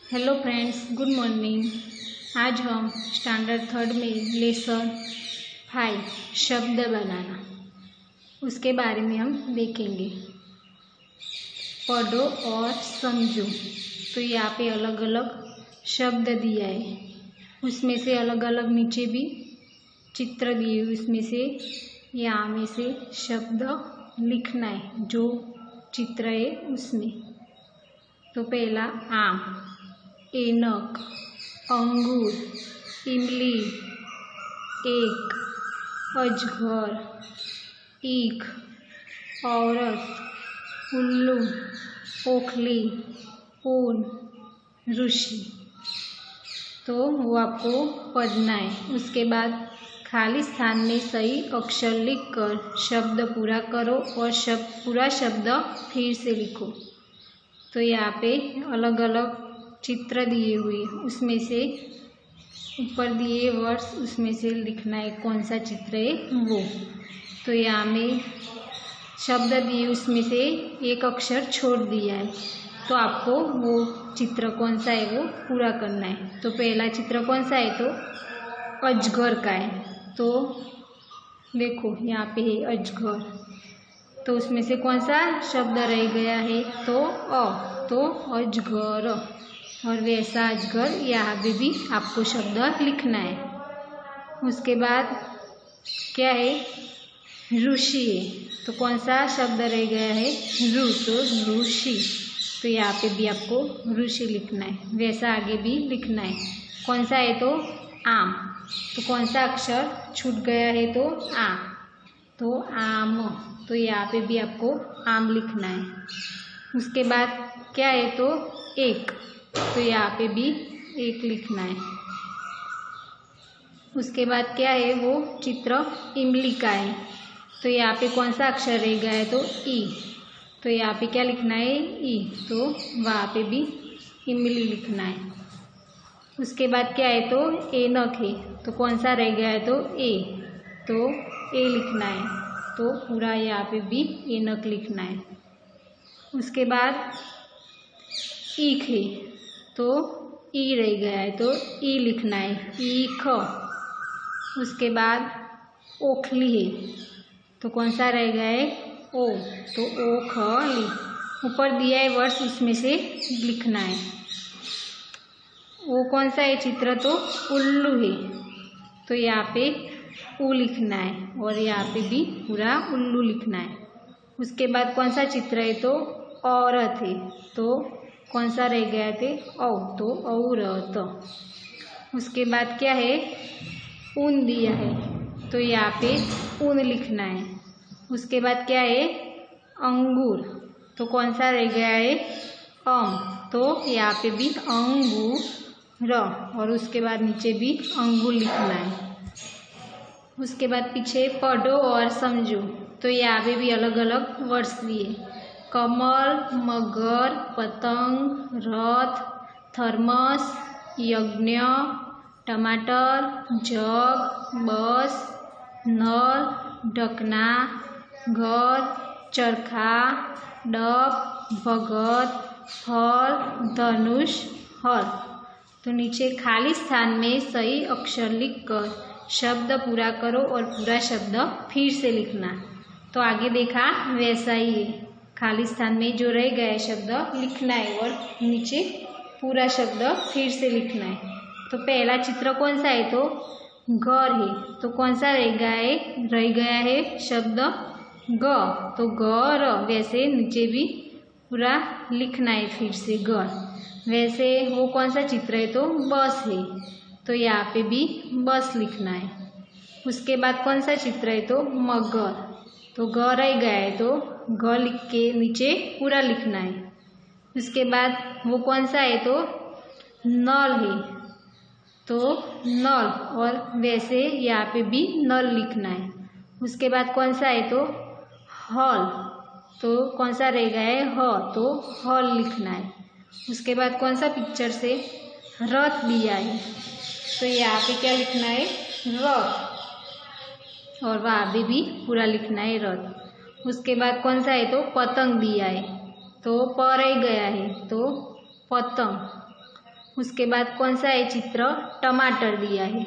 Hello friends, good morning. आज हम standard third में लेसन 5 शब्द बनाना उसके बारे में हम देखेंगे। पढ़ो और समझो। तो यहाँ पे अलग अलग शब्द दिया है, उसमें से अलग अलग नीचे भी चित्र दिए, उसमें से यहाँ में से शब्द लिखना है जो चित्र है उसमें। तो पहला आम, ऐनक, अंगूर, इमली, एक, अजगर, ईख, औरत, उल्लू, ओखली, ऊन, ऋषि। तो वो आपको पढ़ना है। उसके बाद खाली स्थान में सही अक्षर लिखकर शब्द पूरा करो और पूरा शब्द फिर से लिखो। तो यहाँ पे अलग अलग चित्र दिए हुए, उसमें से ऊपर दिए वर्ड्स, उसमें से लिखना है कौन सा चित्र है वो। तो यहाँ में शब्द दिए, उसमें से एक अक्षर छोड़ दिया है, तो आपको वो चित्र कौन सा है वो पूरा करना है। तो पहला चित्र कौन सा है? तो अजगर का है। तो देखो यहाँ पे है अजगर, तो उसमें से कौन सा शब्द रह गया है? तो तो अजगर। और वैसा अजगर यहाँ पे भी आपको शब्द लिखना है। उसके बाद क्या है? ऋषि है। तो कौन सा शब्द रह गया है? तो ऋषि। तो यहाँ पे भी आपको ऋषि लिखना है, वैसा आगे भी लिखना है। कौन सा है? तो आम। तो कौन सा अक्षर छूट गया है? तो आ। तो आम। तो यहाँ पे भी आपको आम लिखना है। उसके बाद क्या है? तो एक। तो यहाँ पे भी एक लिखना है। उसके बाद क्या है? वो चित्र इमली का है। तो यहाँ पे कौन सा अक्षर रह गया है? तो ई। तो यहाँ पे क्या लिखना है? ई। तो वहाँ पे भी इमली लिखना है। उसके बाद क्या है? तो ऐनक है। तो कौन सा रह गया है? तो ए। तो ए लिखना है। तो पूरा यहाँ पे भी ऐनक लिखना है। उसके बाद ईख है। तो ई रह गया है, तो ई लिखना है, ईख। उसके बाद ओखली है। तो कौन सा रह गया है? ओ। तो ओखली। ऊपर दिया है वर्ड्स, उसमें से लिखना है। वो कौन सा है चित्र? तो उल्लू है। तो यहाँ पे ऊ लिखना है और यहाँ पे भी पूरा उल्लू लिखना है। उसके बाद कौन सा चित्र है? तो औरत है। तो कौन सा रह गया थे? औ। तो औरत। उसके बाद क्या है? ऊन दिया है। तो यहाँ पे ऊन लिखना है। उसके बाद क्या है? अंगूर। तो कौन सा रह गया है? तो यहाँ पे भी अंगूर। और उसके बाद नीचे भी अंगूर लिखना है। उसके बाद पीछे पढ़ो और समझो। तो यहाँ पे भी अलग अलग वर्ड्स दिए। कमल, मगर, पतंग, रथ, थर्मस, यज्ञ, टमाटर, जग, बस, नल, ढकना, घर, चरखा, डब, भगत, फल, धनुष, हल। तो नीचे खाली स्थान में सही अक्षर लिखकर शब्द पूरा करो और पूरा शब्द फिर से लिखना। तो आगे देखा वैसा ही है, खाली स्थान में जो रह गया है शब्द लिखना है और नीचे पूरा शब्द फिर से लिखना है। तो पहला चित्र कौन सा है? तो घर है। तो कौन सा रह गया है शब्द ग। तो घर। वैसे नीचे भी पूरा लिखना है फिर से घर। वैसे वो कौन सा चित्र है? तो बस है। तो यहाँ पे भी बस लिखना है। उसके बाद कौन सा चित्र है? तो मगर। तो ग रह गया है, तो ग लिख के नीचे पूरा लिखना है। उसके बाद वो कौन सा है? तो नल है। तो नल। और वैसे यहाँ पे भी नल लिखना है। उसके बाद कौन सा है? तो हल। तो कौन सा रह गया है? ह। तो हल लिखना है। उसके बाद कौन सा पिक्चर से रथ दिया है? तो यहाँ पे क्या लिखना है? रथ। और वहाँ पे भी पूरा लिखना है रथ। उसके बाद कौन सा है? तो पतंग दिया है। तो प रह गया है, तो पतंग। उसके बाद कौन सा है चित्र, टमाटर दिया है,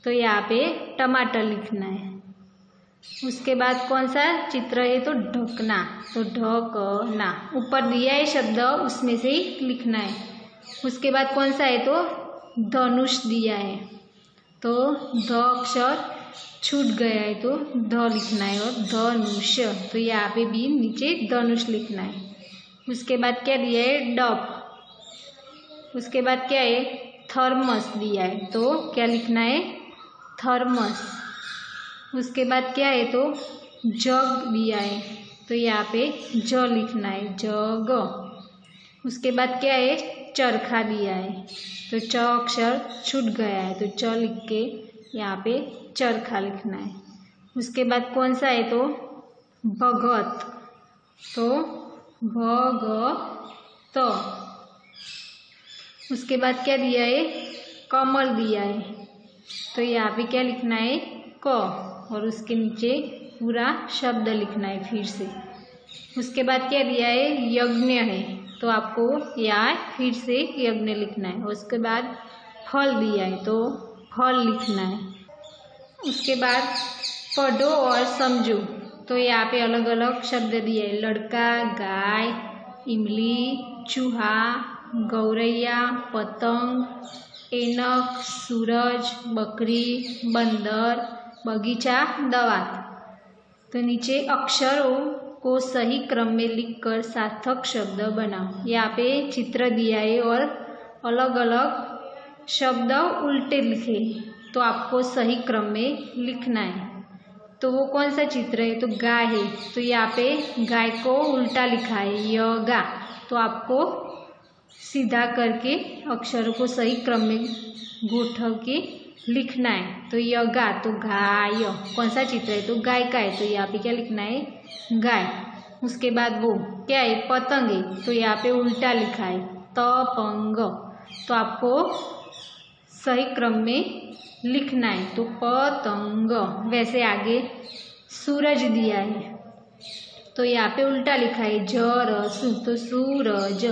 तो यहाँ पे टमाटर लिखना है। उसके बाद कौन सा चित्र है, तो ढकना, तो ढकना। ऊपर दिया है शब्द, उसमें से ही लिखना है। उसके बाद कौन सा है, तो धनुष दिया है, तो ध अक्षर छूट गया है, तो ध लिखना है और धनुष, तो यहाँ पे भी नीचे धनुष लिखना है। उसके बाद क्या दिया है, डब। उसके बाद क्या है, थर्मस दिया है, तो क्या लिखना है, थर्मस। उसके बाद क्या है, तो जग दिया है, तो यहाँ पे ज लिखना है, जग। उसके बाद क्या है, चरखा दिया है, तो च अक्षर छूट गया है, तो च लिख के यहाँ पे चरखा लिखना है। उसके बाद कौन सा है, तो भगत, तो भगत। उसके बाद क्या दिया है, कमल दिया है, तो यहाँ पे क्या लिखना है, क, और उसके नीचे पूरा शब्द लिखना है फिर से। उसके बाद क्या दिया है, यज्ञ है, तो आपको यहाँ फिर से यज्ञ लिखना है। उसके बाद फल दिया है, तो फल लिखना है। उसके बाद पढ़ो और समझो, तो यहाँ पे अलग अलग शब्द दिए है, लड़का, गाय, इमली, चूहा, गौरैया, पतंग, ऐनक, सूरज, बकरी, बंदर, बगीचा, दवात। तो नीचे अक्षरों को सही क्रम में लिखकर सार्थक शब्द बनाओ। यहाँ पे चित्र दिया है और अलग अलग शब्द उल्टे लिखे, तो आपको सही क्रम में लिखना है। तो वो कौन सा चित्र है, तो गाय है, तो यहाँ पे गाय को उल्टा लिखा है, यगा, तो आपको सीधा करके अक्षरों को सही क्रम में गोठव के लिखना है। तो यगा, तो गाय, कौन सा चित्र है, तो गाय का है, तो यहाँ पे क्या लिखना है, गाय। उसके बाद वो क्या है, पतंग है, तो यहाँ पे उल्टा लिखा है, तपंग, तो आपको सही क्रम में लिखना है, तो पतंग। वैसे आगे सूरज दिया है, तो यहाँ पे उल्टा लिखा है, जरसु, तो सूरज,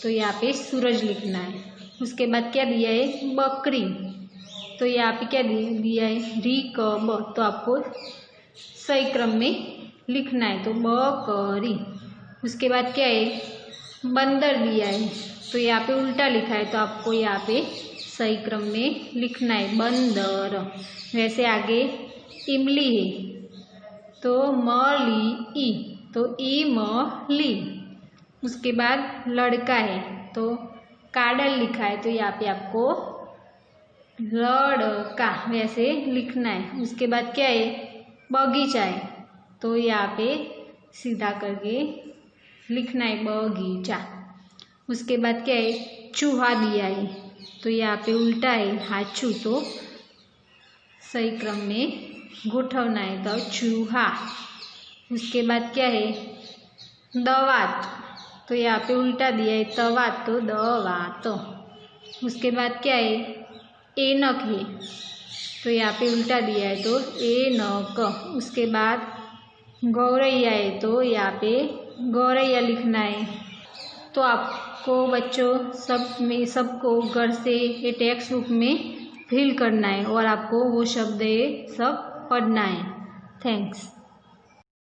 तो यहाँ पे सूरज लिखना है। उसके बाद क्या दिया है, बकरी, तो यहाँ पे क्या दिया है, री क ब, तो आपको सही क्रम में लिखना है, तो बकरी। उसके बाद क्या है, बंदर दिया है, तो यहाँ पे उल्टा लिखा है, तो आपको यहाँ पे सही क्रम में लिखना है, बंदर। वैसे आगे इमली है, तो मली ई, तो इमली। उसके बाद लड़का है, तो काडल लिखा है, तो यहाँ पे आपको लड़का वैसे लिखना है। उसके बाद क्या है, बगीचा है, तो यहाँ पे सीधा करके लिखना है, बगीचा। उसके बाद क्या है, चूहा दिया है, तो यहाँ पे उल्टा है, हाचू, तो सही क्रम में गोठवना है, तो चूहा। उसके बाद क्या है, दवात, तो यहाँ पे उल्टा दिया है, तवात, तो दवात। उसके बाद क्या है, ऐनक है, तो यहाँ पे उल्टा दिया है, तो ऐनक। उसके बाद गौरैया है, तो यहाँ पे गौरैया लिखना है। तो आपको बच्चों सबको घर से ये टेक्स्ट बुक में फिल करना है और आपको वो शब्द सब पढ़ना है। थैंक्स।